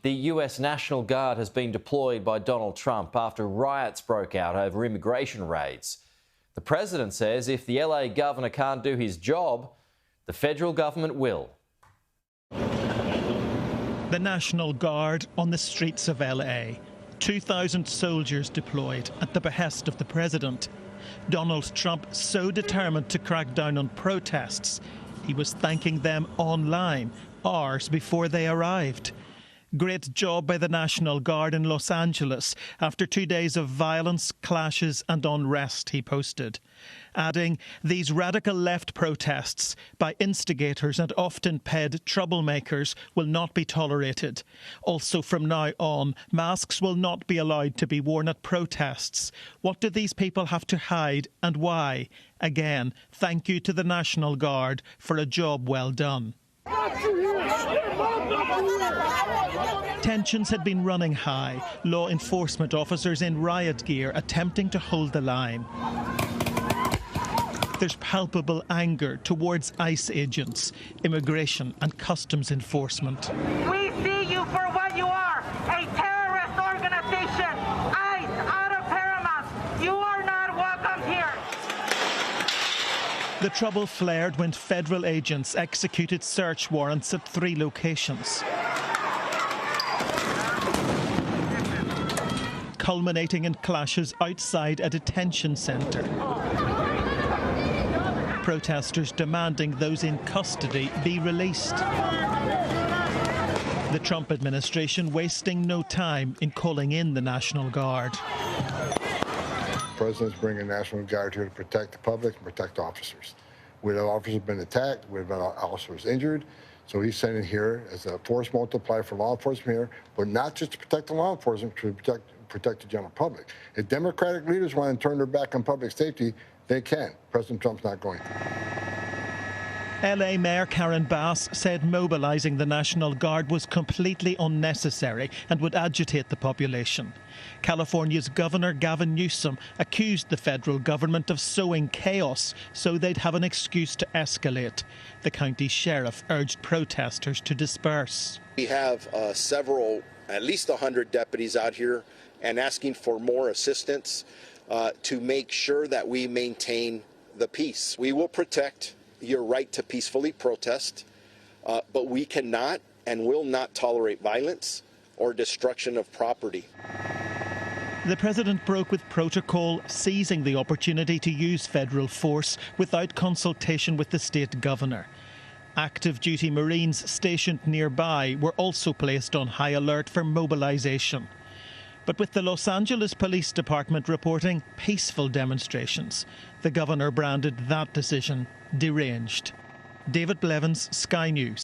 The US National Guard has been deployed by Donald Trump after riots broke out over immigration raids. The president says if the LA governor can't do his job, the federal government will. The National Guard on the streets of LA. 2,000 soldiers deployed at the behest of the president. Donald Trump so determined to crack down on protests, he was thanking them online hours before they arrived. Great job by the National Guard in Los Angeles after 2 days of violence, clashes and unrest, he posted. Adding, these radical left protests by instigators and often paid troublemakers will not be tolerated. Also from now on, masks will not be allowed to be worn at protests. What do these people have to hide and why? Again, thank you to the National Guard for a job well done. Tensions had been running high, law enforcement officers in riot gear attempting to hold the line. There's palpable anger towards ICE agents, immigration and customs enforcement. We see you for what you are, a terrorist organization. ICE, out of Paramount. You are not welcome here. The trouble flared when federal agents executed search warrants at 3 locations, culminating in clashes outside a detention centre. Protesters demanding those in custody be released. The Trump administration wasting no time in calling in the National Guard. The president's bringing the National Guard here to protect the public and protect officers. We'd have officers been attacked, we'd have officers injured, so he's sending here as a force multiplier for law enforcement here, but not just to protect the law enforcement, to protect the general public. If Democratic leaders want to turn their back on public safety, they can. President Trump's not going to. LA Mayor Karen Bass said mobilising the National Guard was completely unnecessary and would agitate the population. California's Governor Gavin Newsom accused the federal government of sowing chaos so they'd have an excuse to escalate. The county sheriff urged protesters to disperse. We have several, at least 100 deputies out here and asking for more assistance to make sure that we maintain the peace. We will protect your right to peacefully protest, but we cannot and will not tolerate violence or destruction of property. The president broke with protocol, seizing the opportunity to use federal force without consultation with the state governor. Active duty Marines stationed nearby were also placed on high alert for mobilisation. But with the Los Angeles Police Department reporting peaceful demonstrations, the governor branded that decision deranged. David Blevins, Sky News.